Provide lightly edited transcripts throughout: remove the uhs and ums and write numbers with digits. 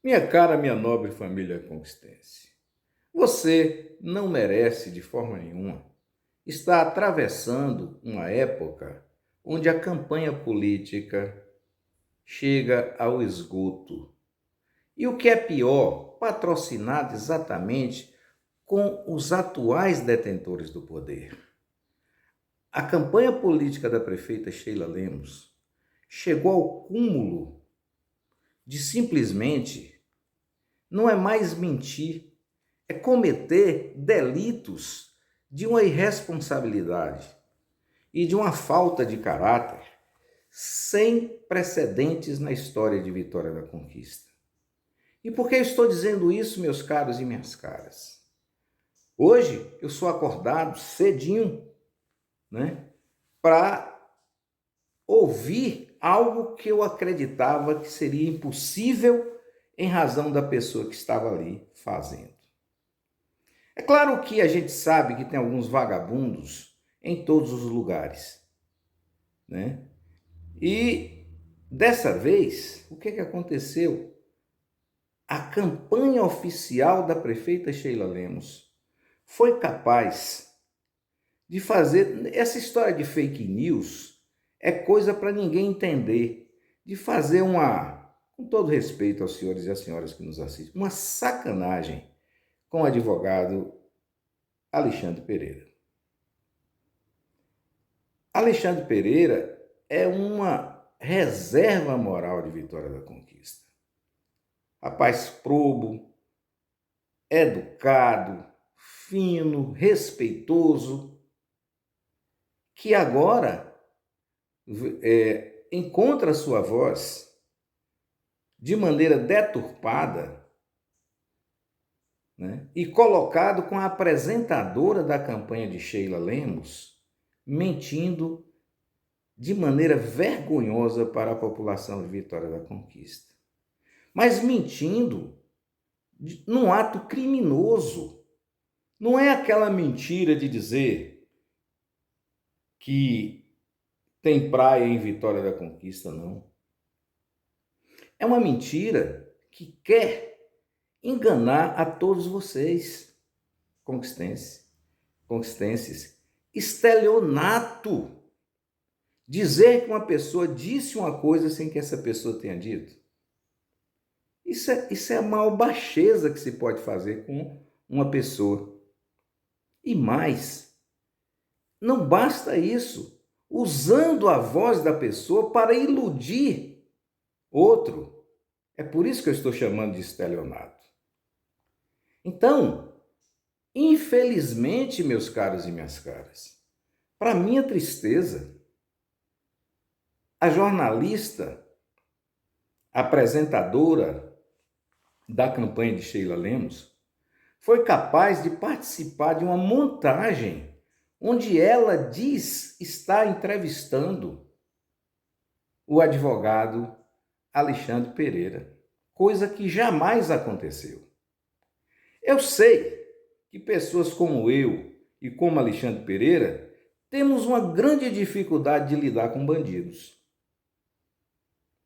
Minha cara, minha nobre família conquistense, você não merece de forma nenhuma estar atravessando uma época onde a campanha política chega ao esgoto. E o que é pior, patrocinado exatamente com os atuais detentores do poder. A campanha política da prefeita Sheila Lemos chegou ao cúmulo de simplesmente não é mais mentir, é cometer delitos de uma irresponsabilidade e de uma falta de caráter sem precedentes na história de Vitória da Conquista. E por que eu estou dizendo isso, meus caros e minhas caras? Hoje eu sou acordado cedinho, né, para ouvir algo que eu acreditava que seria impossível em razão da pessoa que estava ali fazendo. É claro que a gente sabe que tem alguns vagabundos em todos os lugares, né? E dessa vez, o que aconteceu? A campanha oficial da prefeita Sheila Lemos foi capaz de fazer essa história de fake news é coisa para ninguém entender, de fazer com todo respeito aos senhores e às senhoras que nos assistem, uma sacanagem com o advogado Alexandre Pereira. Alexandre Pereira é uma reserva moral de Vitória da Conquista. Rapaz probo, educado, fino, respeitoso, que agora encontra sua voz de maneira deturpada, né, e colocado com a apresentadora da campanha de Sheila Lemos, mentindo de maneira vergonhosa para a população de Vitória da Conquista. Mas mentindo num ato criminoso. Não é aquela mentira de dizer que tem praia em Vitória da Conquista, não. É uma mentira que quer enganar a todos vocês, conquistenses. Estelionato. Dizer que uma pessoa disse uma coisa sem que essa pessoa tenha dito. Isso é a maior baixeza que se pode fazer com uma pessoa. E mais, não basta isso, usando a voz da pessoa para iludir outro. É por isso que eu estou chamando de estelionato. Então, infelizmente, meus caros e minhas caras, para minha tristeza, a jornalista, apresentadora da campanha de Sheila Lemos, foi capaz de participar de uma montagem onde ela diz estar entrevistando o advogado Alexandre Pereira, coisa que jamais aconteceu. Eu sei que pessoas como eu e como Alexandre Pereira temos uma grande dificuldade de lidar com bandidos,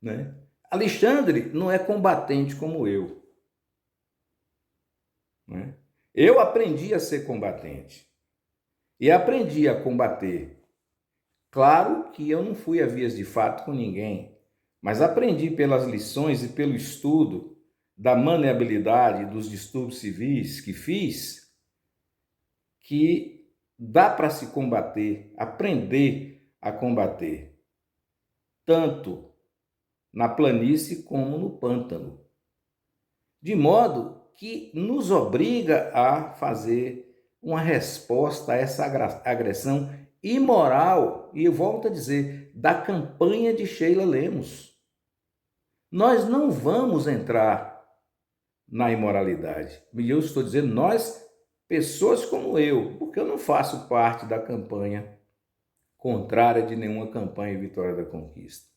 né? Alexandre não é combatente como eu, né? Eu aprendi a ser combatente e aprendi a combater. Claro que eu não fui a vias de fato com ninguém, mas aprendi pelas lições e pelo estudo da maneabilidade dos distúrbios civis que fiz, que dá para se combater, aprender a combater, tanto na planície como no pântano, de modo que nos obriga a fazer uma resposta a essa agressão imoral, e eu volto a dizer, da campanha de Sheila Lemos. Nós não vamos entrar na imoralidade, e eu estou dizendo nós, pessoas como eu, porque eu não faço parte da campanha contrária de nenhuma campanha em Vitória da Conquista.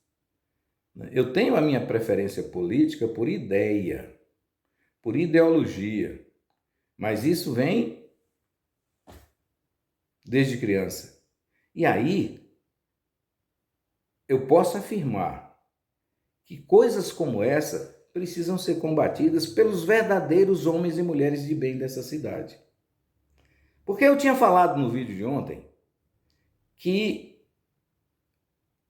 Eu tenho a minha preferência política por ideia, por ideologia, mas isso vem desde criança. E aí, eu posso afirmar que coisas como essa precisam ser combatidas pelos verdadeiros homens e mulheres de bem dessa cidade. Porque eu tinha falado no vídeo de ontem que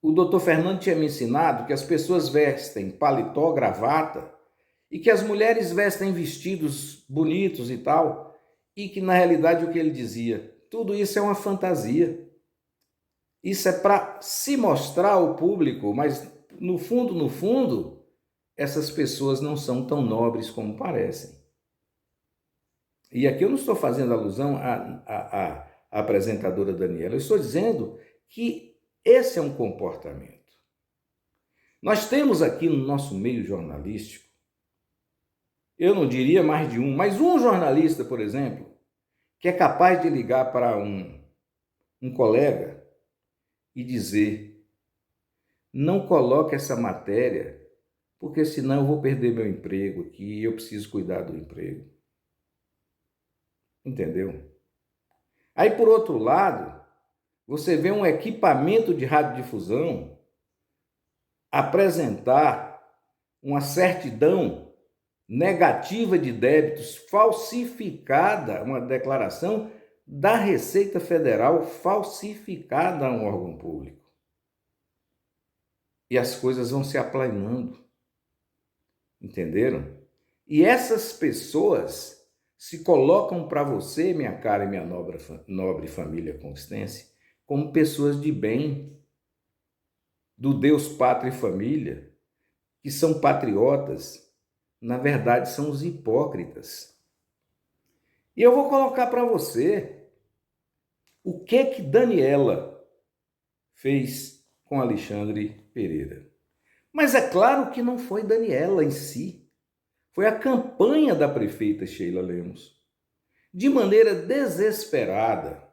o doutor Fernando tinha me ensinado que as pessoas vestem paletó, gravata, e que as mulheres vestem vestidos bonitos e tal, e que na realidade o que ele dizia, tudo isso é uma fantasia. Isso é para se mostrar ao público, mas no fundo, essas pessoas não são tão nobres como parecem. E aqui eu não estou fazendo alusão à apresentadora Daniela, eu estou dizendo que esse é um comportamento. Nós temos aqui no nosso meio jornalístico, eu não diria mais de um, mas um jornalista, por exemplo, que é capaz de ligar para um colega e dizer: não coloque essa matéria, porque senão eu vou perder meu emprego aqui e eu preciso cuidar do emprego. Entendeu? Aí, por outro lado, você vê um equipamento de radiodifusão apresentar uma certidão negativa de débitos falsificada, uma declaração da Receita Federal falsificada a um órgão público. E as coisas vão se aplanando. Entenderam? E essas pessoas se colocam para você, minha cara e minha nobre família conquistense, como pessoas de bem, do Deus, pátria e família, que são patriotas. Na verdade, são os hipócritas. E eu vou colocar para você o que Daniela fez com Alexandre Pereira. Mas é claro que não foi Daniela em si. Foi a campanha da prefeita Sheila Lemos. De maneira desesperada,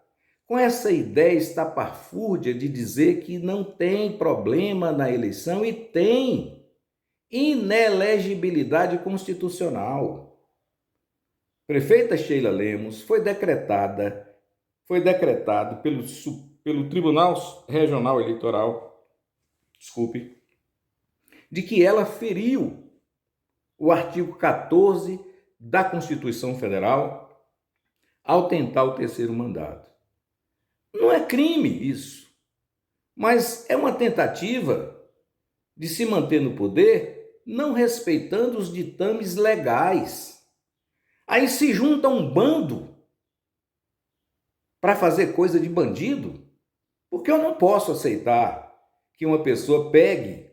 com essa ideia estapafúrdia de dizer que não tem problema na eleição, e tem inelegibilidade constitucional. Prefeita Sheila Lemos foi decretado pelo Tribunal Regional Eleitoral, de que ela feriu o artigo 14 da Constituição Federal ao tentar o terceiro mandato. Não é crime isso, mas é uma tentativa de se manter no poder não respeitando os ditames legais. Aí se junta um bando para fazer coisa de bandido, porque eu não posso aceitar que uma pessoa pegue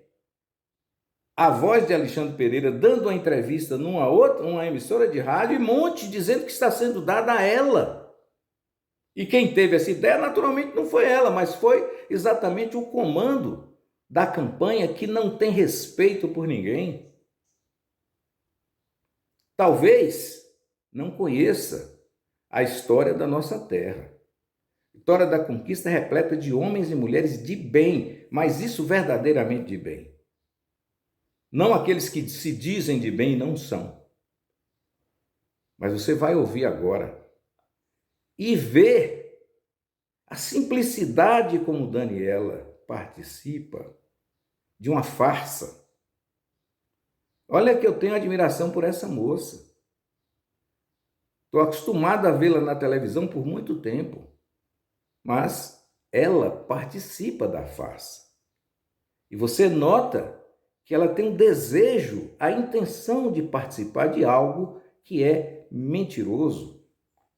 a voz de Alexandre Pereira dando uma entrevista uma emissora de rádio e monte dizendo que está sendo dada a ela. E quem teve essa ideia, naturalmente, não foi ela, mas foi exatamente o comando da campanha, que não tem respeito por ninguém. Talvez não conheça a história da nossa terra. A história da conquista é repleta de homens e mulheres de bem, mas isso verdadeiramente de bem. Não aqueles que se dizem de bem e não são. Mas você vai ouvir agora e ver a simplicidade como Daniela participa de uma farsa. Olha que eu tenho admiração por essa moça. Estou acostumado a vê-la na televisão por muito tempo, mas ela participa da farsa. E você nota que ela tem um desejo, a intenção de participar de algo que é mentiroso,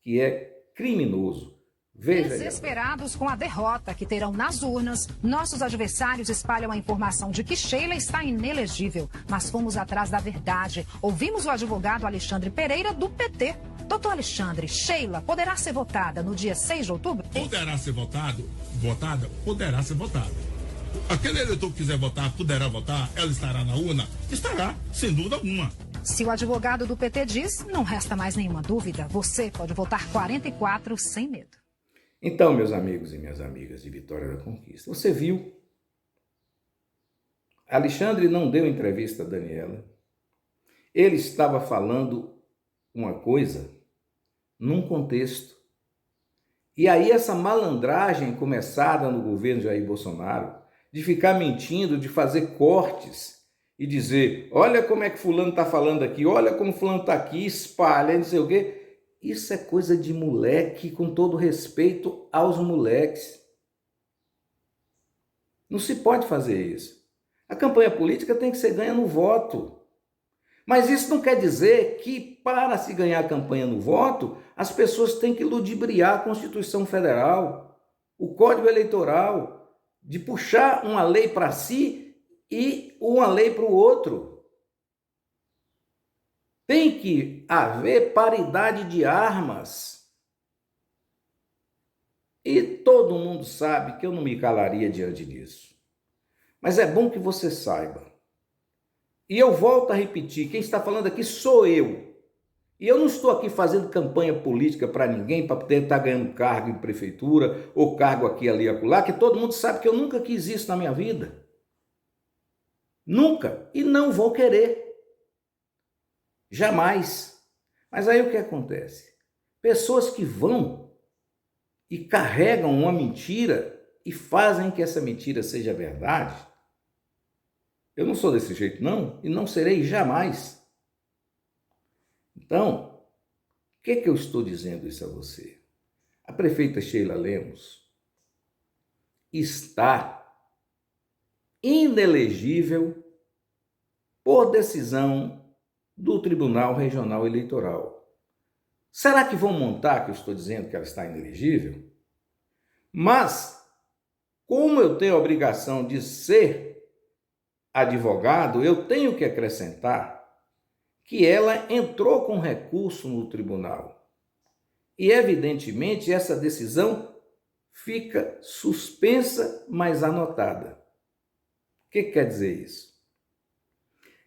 que é criminoso. Veja. Desesperados com a derrota que terão nas urnas, nossos adversários espalham a informação de que Sheila está inelegível. Mas fomos atrás da verdade. Ouvimos o advogado Alexandre Pereira, do PT. Doutor Alexandre, Sheila poderá ser votada no dia 6 de outubro? Poderá ser votada, poderá ser votada. Aquele eleitor que quiser votar, poderá votar, ela estará na urna? Estará, sem dúvida alguma. Se o advogado do PT diz, não resta mais nenhuma dúvida. Você pode votar 44 sem medo. Então, meus amigos e minhas amigas de Vitória da Conquista, você viu? Alexandre não deu entrevista a Daniela. Ele estava falando uma coisa num contexto. E aí essa malandragem começada no governo Jair Bolsonaro, de ficar mentindo, de fazer cortes e dizer, olha como é que fulano está falando aqui, olha como fulano está aqui, espalha, não sei o quê. Isso é coisa de moleque, com todo respeito aos moleques. Não se pode fazer isso. A campanha política tem que ser ganha no voto. Mas isso não quer dizer que, para se ganhar a campanha no voto, as pessoas têm que ludibriar a Constituição Federal, o Código Eleitoral, de puxar uma lei para si e uma lei para o outro. Tem que haver paridade de armas. E todo mundo sabe que eu não me calaria diante disso. Mas é bom que você saiba. E eu volto a repetir, quem está falando aqui sou eu. E eu não estou aqui fazendo campanha política para ninguém, para poder estar ganhando cargo em prefeitura, ou cargo aqui, ali, acolá, que todo mundo sabe que eu nunca quis isso na minha vida. Nunca. E não vou querer. Jamais. Mas aí o que acontece? Pessoas que vão e carregam uma mentira e fazem que essa mentira seja verdade. Eu não sou desse jeito, não, e não serei jamais. Então, o que eu estou dizendo isso a você? A prefeita Sheila Lemos está inelegível por decisão do Tribunal Regional Eleitoral. Será que vão montar que eu estou dizendo que ela está inelegível? Mas, como eu tenho a obrigação de ser advogado, eu tenho que acrescentar que ela entrou com recurso no tribunal. E, evidentemente, essa decisão fica suspensa, mas anotada. O que quer dizer isso?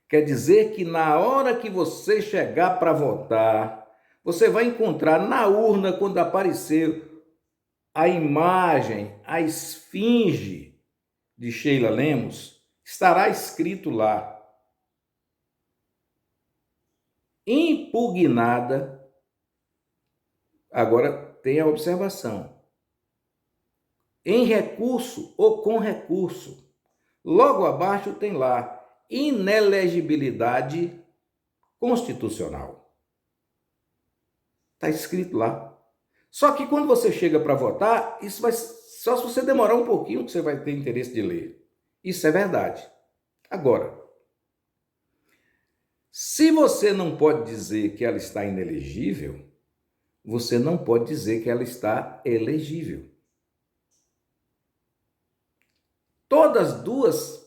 Quer dizer que na hora que você chegar para votar, você vai encontrar na urna, quando aparecer a imagem, a esfinge de Sheila Lemos, estará escrito lá: impugnada. Agora tem a observação: em recurso ou com recurso. Logo abaixo tem lá: inelegibilidade constitucional. Está escrito lá. Só que quando você chega para votar, isso vai só se você demorar um pouquinho que você vai ter interesse de ler. Isso é verdade. Agora, se você não pode dizer que ela está inelegível, você não pode dizer que ela está elegível. Todas as duas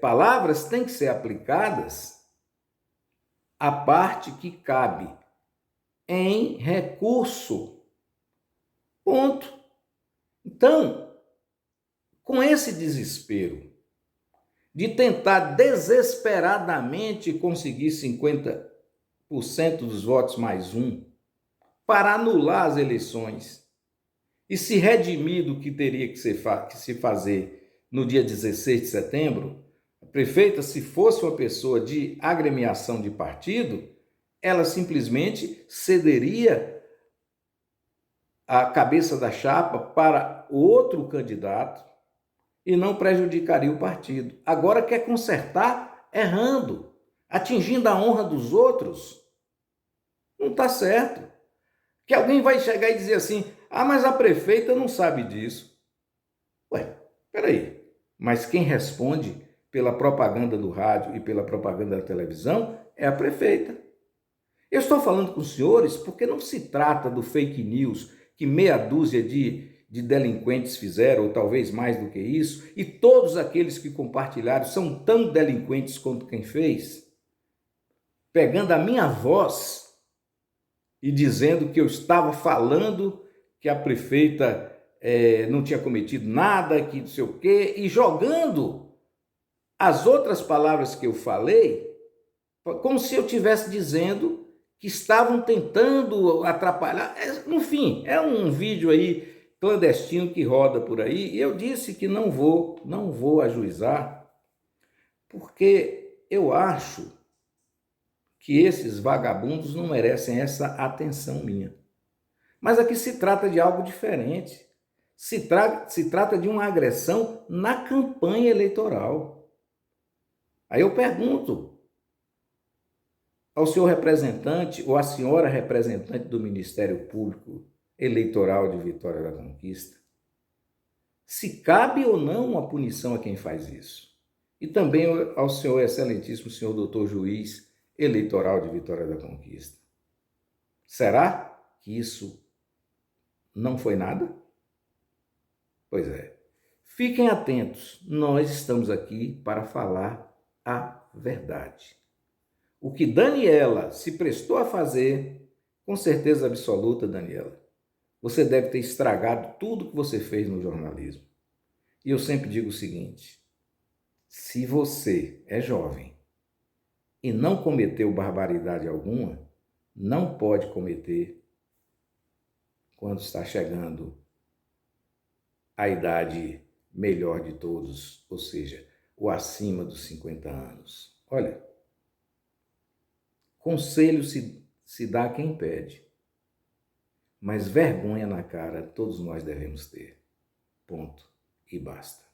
palavras têm que ser aplicadas à parte que cabe em recurso. Ponto. Então, com esse desespero de tentar desesperadamente conseguir 50% dos votos mais um para anular as eleições e se redimir do que teria que se fazer no dia 16 de setembro, a prefeita, se fosse uma pessoa de agremiação de partido, ela simplesmente cederia a cabeça da chapa para outro candidato e não prejudicaria o partido. Agora quer consertar errando, atingindo a honra dos outros. Não está certo. Que alguém vai chegar e dizer assim: ah, mas a prefeita não sabe disso. Ué, peraí. Mas quem responde pela propaganda do rádio e pela propaganda da televisão é a prefeita. Eu estou falando com os senhores porque não se trata do fake news que meia dúzia de delinquentes fizeram, ou talvez mais do que isso, e todos aqueles que compartilharam são tão delinquentes quanto quem fez, pegando a minha voz e dizendo que eu estava falando que a prefeita não tinha cometido nada, que não sei o quê, e jogando as outras palavras que eu falei como se eu estivesse dizendo que estavam tentando atrapalhar. Enfim, é um vídeo aí clandestino que roda por aí, e eu disse que não vou ajuizar, porque eu acho que esses vagabundos não merecem essa atenção minha. Mas aqui se trata de algo diferente. Se trata de uma agressão na campanha eleitoral. Aí eu pergunto ao senhor representante ou à senhora representante do Ministério Público Eleitoral de Vitória da Conquista se cabe ou não uma punição a quem faz isso. E também ao senhor excelentíssimo senhor doutor juiz eleitoral de Vitória da Conquista. Será que isso não foi nada? Pois é. Fiquem atentos, nós estamos aqui para falar a verdade. O que Daniela se prestou a fazer, com certeza absoluta, Daniela, você deve ter estragado tudo que você fez no jornalismo. E eu sempre digo o seguinte: se você é jovem e não cometeu barbaridade alguma, não pode cometer quando está chegando a idade melhor de todos, ou seja, o acima dos 50 anos. Olha, conselho se dá a quem pede, mas vergonha na cara todos nós devemos ter. Ponto e basta.